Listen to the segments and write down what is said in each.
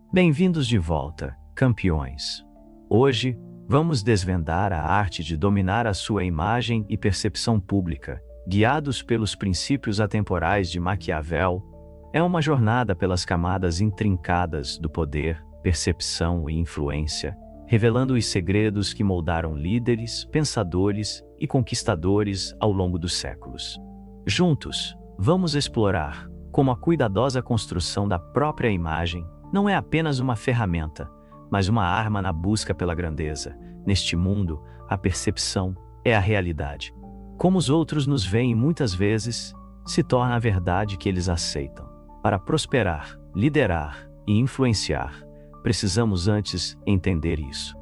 Bem-vindos de volta, campeões. Hoje, vamos desvendar a arte de dominar a sua imagem e percepção pública, guiados pelos princípios atemporais de Maquiavel. É uma jornada pelas camadas intrincadas do poder, percepção e influência, revelando os segredos que moldaram líderes, pensadores e conquistadores ao longo dos séculos. Juntos, vamos explorar como a cuidadosa construção da própria imagem não é apenas uma ferramenta, mas uma arma na busca pela grandeza. Neste mundo, a percepção é a realidade. Como os outros nos veem muitas vezes, se torna a verdade que eles aceitam. Para prosperar, liderar e influenciar, precisamos antes entender isso.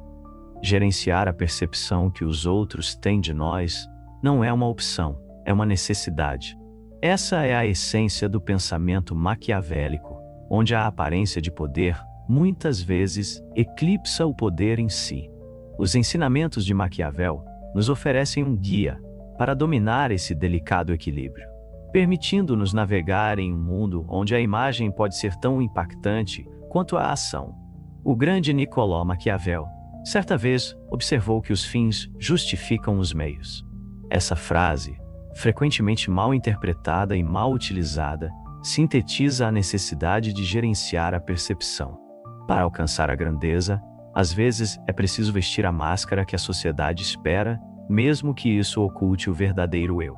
Gerenciar a percepção que os outros têm de nós não é uma opção, é uma necessidade. Essa é a essência do pensamento maquiavélico, onde a aparência de poder muitas vezes eclipsa o poder em si. Os ensinamentos de Maquiavel nos oferecem um guia para dominar esse delicado equilíbrio, permitindo-nos navegar em um mundo onde a imagem pode ser tão impactante quanto a ação. O grande Nicolau Maquiavel, certa vez, observou que os fins justificam os meios. Essa frase, frequentemente mal interpretada e mal utilizada, sintetiza a necessidade de gerenciar a percepção. Para alcançar a grandeza, às vezes é preciso vestir a máscara que a sociedade espera, mesmo que isso oculte o verdadeiro eu.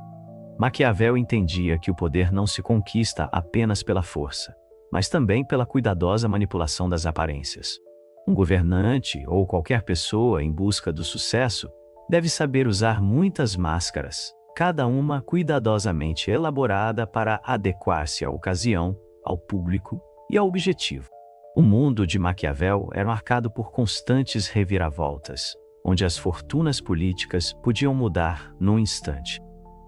Maquiavel entendia que o poder não se conquista apenas pela força, mas também pela cuidadosa manipulação das aparências. Um governante ou qualquer pessoa em busca do sucesso deve saber usar muitas máscaras, cada uma cuidadosamente elaborada para adequar-se à ocasião, ao público e ao objetivo. O mundo de Maquiavel era marcado por constantes reviravoltas, onde as fortunas políticas podiam mudar num instante.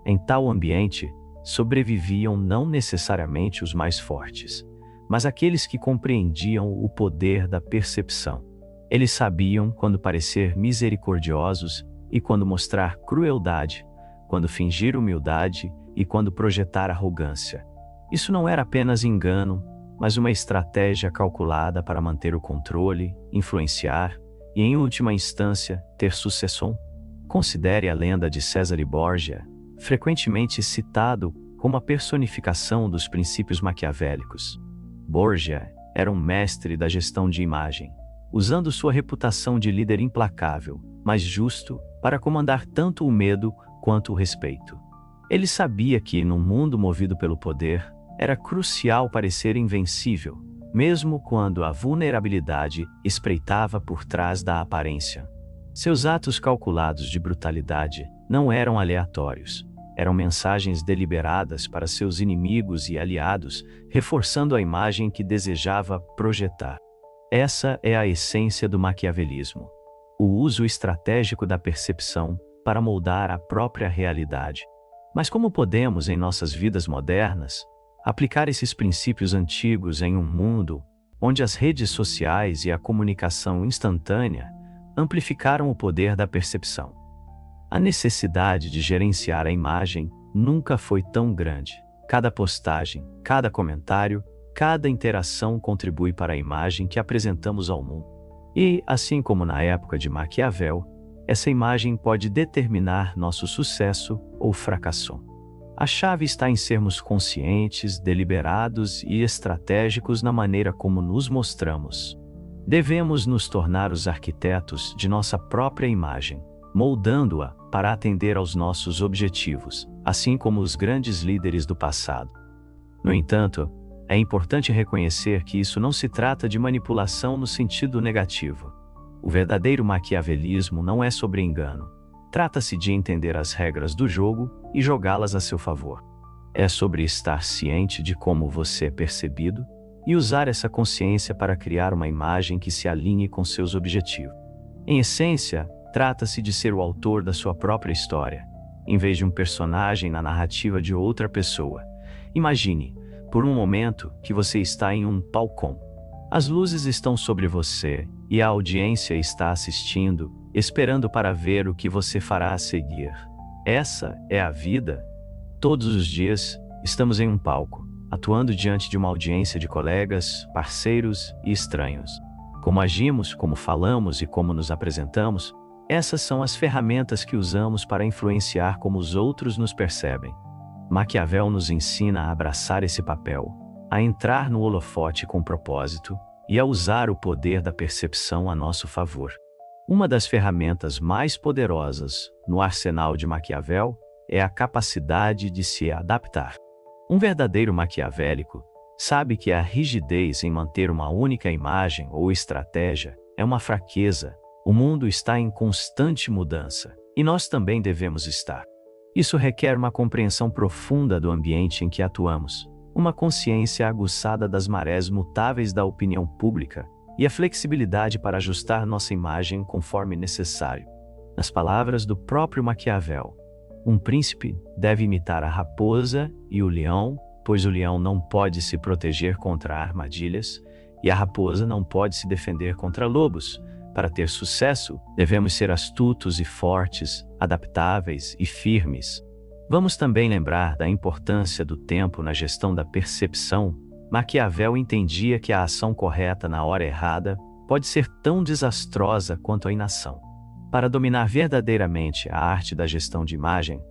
Em tal ambiente, sobreviviam não necessariamente os mais fortes, mas aqueles que compreendiam o poder da percepção. Eles sabiam quando parecer misericordiosos e quando mostrar crueldade, quando fingir humildade e quando projetar arrogância. Isso não era apenas engano, mas uma estratégia calculada para manter o controle, influenciar e, em última instância, ter sucesso. Considere a lenda de Cesare Borgia, frequentemente citado como a personificação dos princípios maquiavélicos. Borgia era um mestre da gestão de imagem, usando sua reputação de líder implacável, mas justo, para comandar tanto o medo quanto o respeito. Ele sabia que, num mundo movido pelo poder, era crucial parecer invencível, mesmo quando a vulnerabilidade espreitava por trás da aparência. Seus atos calculados de brutalidade não eram aleatórios. Eram mensagens deliberadas para seus inimigos e aliados, reforçando a imagem que desejava projetar. Essa é a essência do maquiavelismo: o uso estratégico da percepção para moldar a própria realidade. Mas como podemos, em nossas vidas modernas, aplicar esses princípios antigos em um mundo onde as redes sociais e a comunicação instantânea amplificaram o poder da percepção? A necessidade de gerenciar a imagem nunca foi tão grande. Cada postagem, cada comentário, cada interação contribui para a imagem que apresentamos ao mundo. E, assim como na época de Maquiavel, essa imagem pode determinar nosso sucesso ou fracasso. A chave está em sermos conscientes, deliberados e estratégicos na maneira como nos mostramos. Devemos nos tornar os arquitetos de nossa própria imagem, moldando-a para atender aos nossos objetivos, assim como os grandes líderes do passado. No entanto, é importante reconhecer que isso não se trata de manipulação no sentido negativo. O verdadeiro maquiavelismo não é sobre engano. Trata-se de entender as regras do jogo e jogá-las a seu favor. É sobre estar ciente de como você é percebido e usar essa consciência para criar uma imagem que se alinhe com seus objetivos. Em essência, trata-se de ser o autor da sua própria história, em vez de um personagem na narrativa de outra pessoa. Imagine, por um momento, que você está em um palco. As luzes estão sobre você e a audiência está assistindo, esperando para ver o que você fará a seguir. Essa é a vida. Todos os dias, estamos em um palco, atuando diante de uma audiência de colegas, parceiros e estranhos. Como agimos, como falamos e como nos apresentamos, essas são as ferramentas que usamos para influenciar como os outros nos percebem. Maquiavel nos ensina a abraçar esse papel, a entrar no holofote com propósito e a usar o poder da percepção a nosso favor. Uma das ferramentas mais poderosas no arsenal de Maquiavel é a capacidade de se adaptar. Um verdadeiro maquiavélico sabe que a rigidez em manter uma única imagem ou estratégia é uma fraqueza. O mundo está em constante mudança, e nós também devemos estar. Isso requer uma compreensão profunda do ambiente em que atuamos, uma consciência aguçada das marés mutáveis da opinião pública e a flexibilidade para ajustar nossa imagem conforme necessário. Nas palavras do próprio Maquiavel, um príncipe deve imitar a raposa e o leão, pois o leão não pode se proteger contra armadilhas e a raposa não pode se defender contra lobos. Para ter sucesso, devemos ser astutos e fortes, adaptáveis e firmes. Vamos também lembrar da importância do tempo na gestão da percepção. Maquiavel entendia que a ação correta na hora errada pode ser tão desastrosa quanto a inação. Para dominar verdadeiramente a arte da gestão de imagem,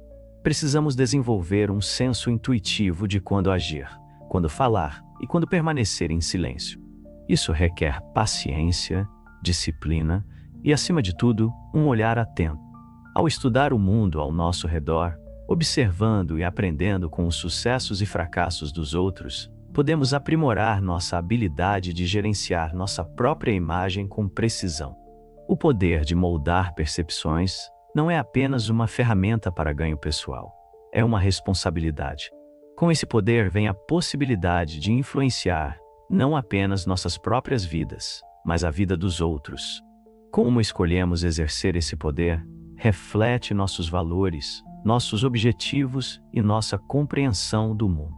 precisamos desenvolver um senso intuitivo de quando agir, quando falar e quando permanecer em silêncio. Isso requer paciência, disciplina e, acima de tudo, um olhar atento. Ao estudar o mundo ao nosso redor, observando e aprendendo com os sucessos e fracassos dos outros, podemos aprimorar nossa habilidade de gerenciar nossa própria imagem com precisão. O poder de moldar percepções não é apenas uma ferramenta para ganho pessoal, é uma responsabilidade. Com esse poder vem a possibilidade de influenciar não apenas nossas próprias vidas, mas a vida dos outros. Como escolhemos exercer esse poder, reflete nossos valores, nossos objetivos e nossa compreensão do mundo.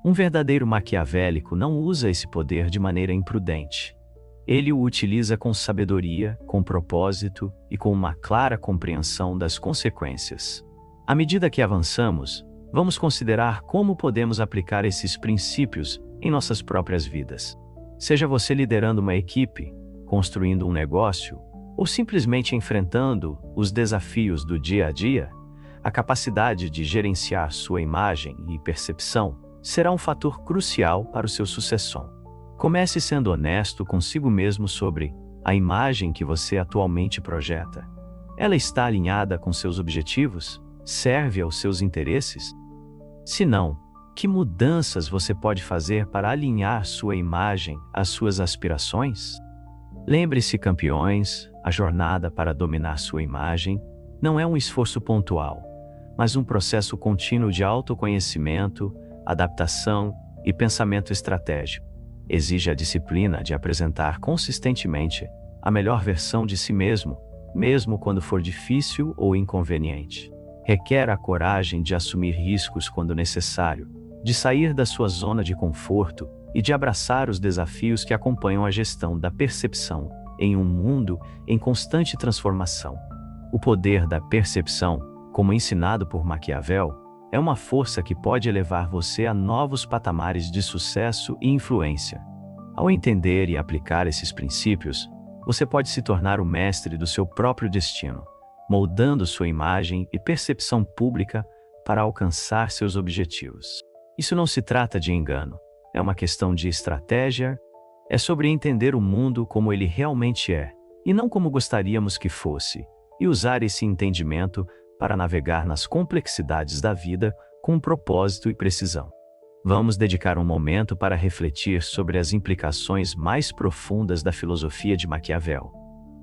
Um verdadeiro maquiavélico não usa esse poder de maneira imprudente. Ele o utiliza com sabedoria, com propósito e com uma clara compreensão das consequências. À medida que avançamos, vamos considerar como podemos aplicar esses princípios em nossas próprias vidas. Seja você liderando uma equipe, construindo um negócio ou simplesmente enfrentando os desafios do dia a dia, a capacidade de gerenciar sua imagem e percepção será um fator crucial para o seu sucesso. Comece sendo honesto consigo mesmo sobre a imagem que você atualmente projeta. Ela está alinhada com seus objetivos? Serve aos seus interesses? Se não, que mudanças você pode fazer para alinhar sua imagem às suas aspirações? Lembre-se, campeões, a jornada para dominar sua imagem não é um esforço pontual, mas um processo contínuo de autoconhecimento, adaptação e pensamento estratégico. Exige a disciplina de apresentar consistentemente a melhor versão de si mesmo, mesmo quando for difícil ou inconveniente. Requer a coragem de assumir riscos quando necessário, de sair da sua zona de conforto e de abraçar os desafios que acompanham a gestão da percepção em um mundo em constante transformação. O poder da percepção, como ensinado por Maquiavel, é uma força que pode elevar você a novos patamares de sucesso e influência. Ao entender e aplicar esses princípios, você pode se tornar o mestre do seu próprio destino, moldando sua imagem e percepção pública para alcançar seus objetivos. Isso não se trata de engano, é uma questão de estratégia, é sobre entender o mundo como ele realmente é, e não como gostaríamos que fosse, e usar esse entendimento para navegar nas complexidades da vida com propósito e precisão. Vamos dedicar um momento para refletir sobre as implicações mais profundas da filosofia de Maquiavel.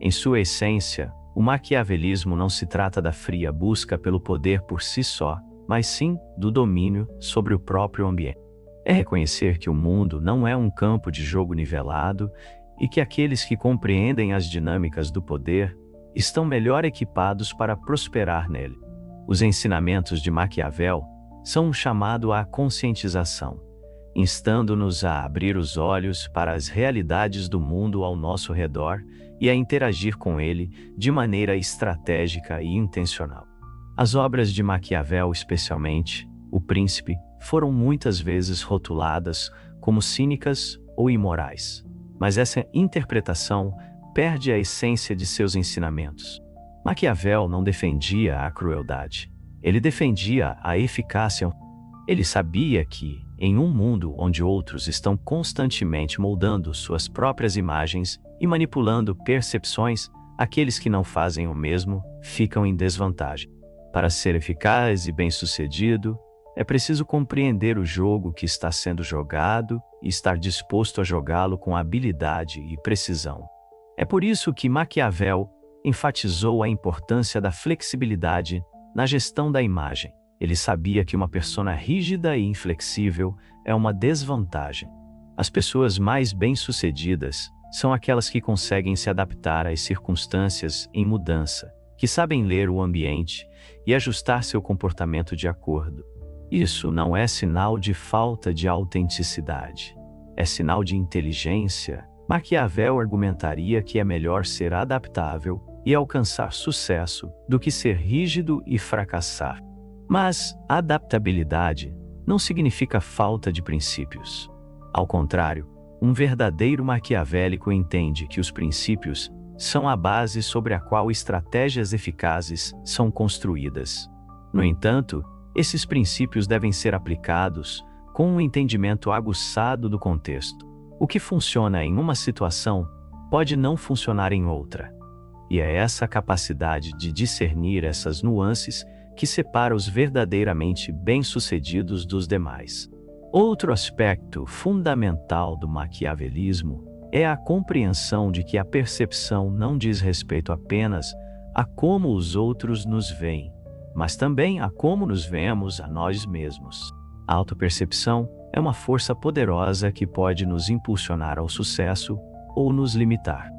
Em sua essência, o maquiavelismo não se trata da fria busca pelo poder por si só, mas sim do domínio sobre o próprio ambiente. É reconhecer que o mundo não é um campo de jogo nivelado e que aqueles que compreendem as dinâmicas do poder estão melhor equipados para prosperar nele. Os ensinamentos de Maquiavel são um chamado à conscientização, instando-nos a abrir os olhos para as realidades do mundo ao nosso redor e a interagir com ele de maneira estratégica e intencional. As obras de Maquiavel, especialmente O Príncipe, foram muitas vezes rotuladas como cínicas ou imorais. Mas essa interpretação perde a essência de seus ensinamentos. Maquiavel não defendia a crueldade. Ele defendia a eficácia. Ele sabia que, em um mundo onde outros estão constantemente moldando suas próprias imagens e manipulando percepções, aqueles que não fazem o mesmo ficam em desvantagem. Para ser eficaz e bem-sucedido, é preciso compreender o jogo que está sendo jogado e estar disposto a jogá-lo com habilidade e precisão. É por isso que Maquiavel enfatizou a importância da flexibilidade na gestão da imagem. Ele sabia que uma persona rígida e inflexível é uma desvantagem. As pessoas mais bem-sucedidas são aquelas que conseguem se adaptar às circunstâncias em mudança, que sabem ler o ambiente e ajustar seu comportamento de acordo. Isso não é sinal de falta de autenticidade, é sinal de inteligência. Maquiavel argumentaria que é melhor ser adaptável e alcançar sucesso do que ser rígido e fracassar. Mas adaptabilidade não significa falta de princípios. Ao contrário, um verdadeiro maquiavélico entende que os princípios são a base sobre a qual estratégias eficazes são construídas. No entanto, esses princípios devem ser aplicados com um entendimento aguçado do contexto. O que funciona em uma situação pode não funcionar em outra. E é essa capacidade de discernir essas nuances que separa os verdadeiramente bem-sucedidos dos demais. Outro aspecto fundamental do maquiavelismo é a compreensão de que a percepção não diz respeito apenas a como os outros nos veem, mas também a como nos vemos a nós mesmos. A autopercepção é uma força poderosa que pode nos impulsionar ao sucesso ou nos limitar.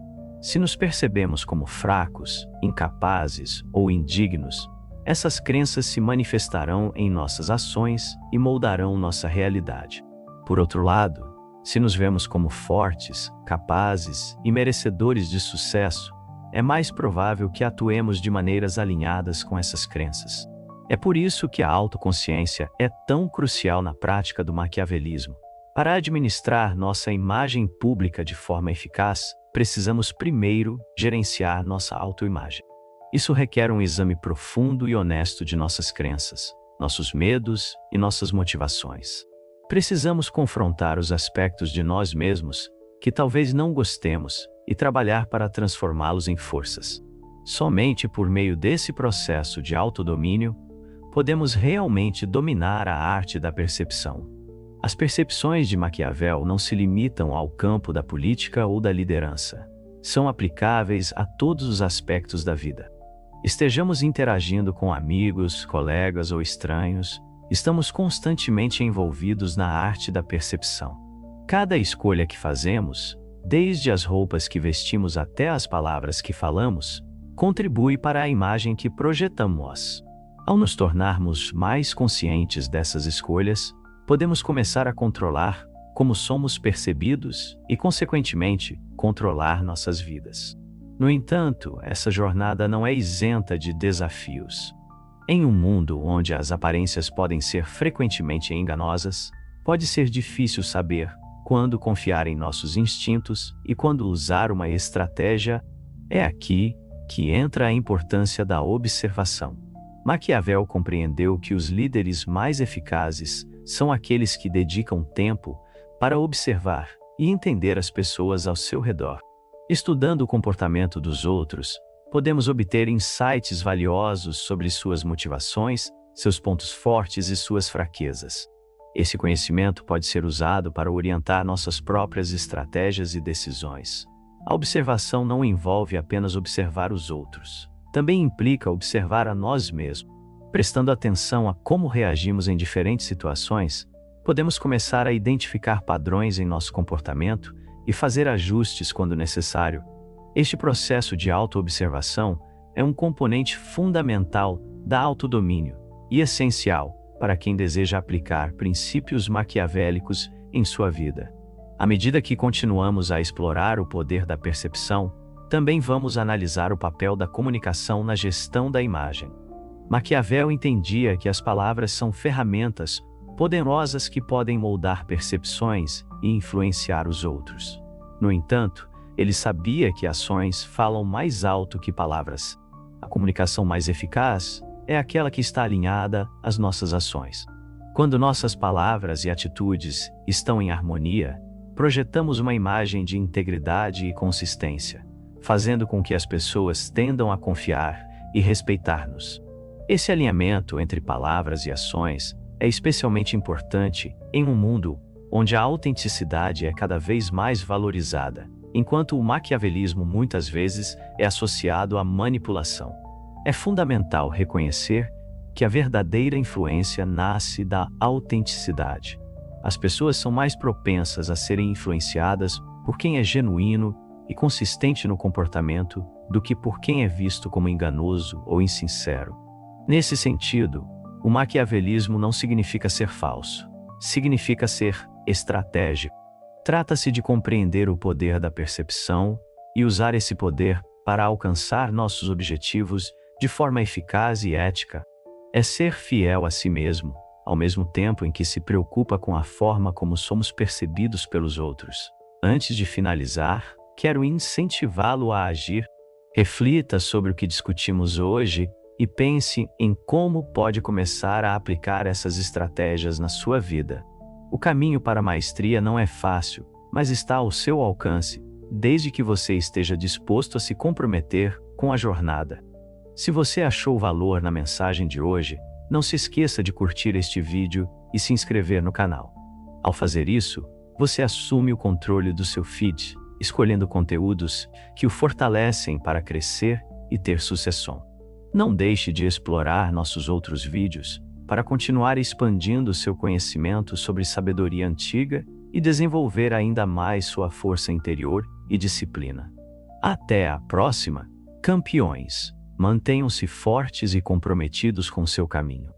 Se nos percebemos como fracos, incapazes ou indignos, essas crenças se manifestarão em nossas ações e moldarão nossa realidade. Por outro lado, se nos vemos como fortes, capazes e merecedores de sucesso, é mais provável que atuemos de maneiras alinhadas com essas crenças. É por isso que a autoconsciência é tão crucial na prática do maquiavelismo. Para administrar nossa imagem pública de forma eficaz, precisamos primeiro gerenciar nossa autoimagem. Isso requer um exame profundo e honesto de nossas crenças, nossos medos e nossas motivações. Precisamos confrontar os aspectos de nós mesmos que talvez não gostemos e trabalhar para transformá-los em forças. Somente por meio desse processo de autodomínio, podemos realmente dominar a arte da percepção. As percepções de Maquiavel não se limitam ao campo da política ou da liderança. São aplicáveis a todos os aspectos da vida. Estejamos interagindo com amigos, colegas ou estranhos, estamos constantemente envolvidos na arte da percepção. Cada escolha que fazemos, desde as roupas que vestimos até as palavras que falamos, contribui para a imagem que projetamos. Ao nos tornarmos mais conscientes dessas escolhas, podemos começar a controlar como somos percebidos e, consequentemente, controlar nossas vidas. No entanto, essa jornada não é isenta de desafios. Em um mundo onde as aparências podem ser frequentemente enganosas, pode ser difícil saber quando confiar em nossos instintos e quando usar uma estratégia. É aqui que entra a importância da observação. Maquiavel compreendeu que os líderes mais eficazes são aqueles que dedicam tempo para observar e entender as pessoas ao seu redor. Estudando o comportamento dos outros, podemos obter insights valiosos sobre suas motivações, seus pontos fortes e suas fraquezas. Esse conhecimento pode ser usado para orientar nossas próprias estratégias e decisões. A observação não envolve apenas observar os outros. Também implica observar a nós mesmos. Prestando atenção a como reagimos em diferentes situações, podemos começar a identificar padrões em nosso comportamento e fazer ajustes quando necessário. Este processo de autoobservação é um componente fundamental da autodomínio e essencial para quem deseja aplicar princípios maquiavélicos em sua vida. À medida que continuamos a explorar o poder da percepção, também vamos analisar o papel da comunicação na gestão da imagem. Maquiavel entendia que as palavras são ferramentas poderosas que podem moldar percepções e influenciar os outros. No entanto, ele sabia que ações falam mais alto que palavras. A comunicação mais eficaz é aquela que está alinhada às nossas ações. Quando nossas palavras e atitudes estão em harmonia, projetamos uma imagem de integridade e consistência, fazendo com que as pessoas tendam a confiar e respeitar-nos. Esse alinhamento entre palavras e ações é especialmente importante em um mundo onde a autenticidade é cada vez mais valorizada, enquanto o maquiavelismo muitas vezes é associado à manipulação. É fundamental reconhecer que a verdadeira influência nasce da autenticidade. As pessoas são mais propensas a serem influenciadas por quem é genuíno e consistente no comportamento do que por quem é visto como enganoso ou insincero. Nesse sentido, o maquiavelismo não significa ser falso, significa ser estratégico. Trata-se de compreender o poder da percepção e usar esse poder para alcançar nossos objetivos de forma eficaz e ética. É ser fiel a si mesmo, ao mesmo tempo em que se preocupa com a forma como somos percebidos pelos outros. Antes de finalizar, quero incentivá-lo a agir. Reflita sobre o que discutimos hoje e pense em como pode começar a aplicar essas estratégias na sua vida. O caminho para a maestria não é fácil, mas está ao seu alcance, desde que você esteja disposto a se comprometer com a jornada. Se você achou valor na mensagem de hoje, não se esqueça de curtir este vídeo e se inscrever no canal. Ao fazer isso, você assume o controle do seu feed, escolhendo conteúdos que o fortalecem para crescer e ter sucesso. Não deixe de explorar nossos outros vídeos para continuar expandindo seu conhecimento sobre sabedoria antiga e desenvolver ainda mais sua força interior e disciplina. Até a próxima, campeões! Mantenham-se fortes e comprometidos com seu caminho.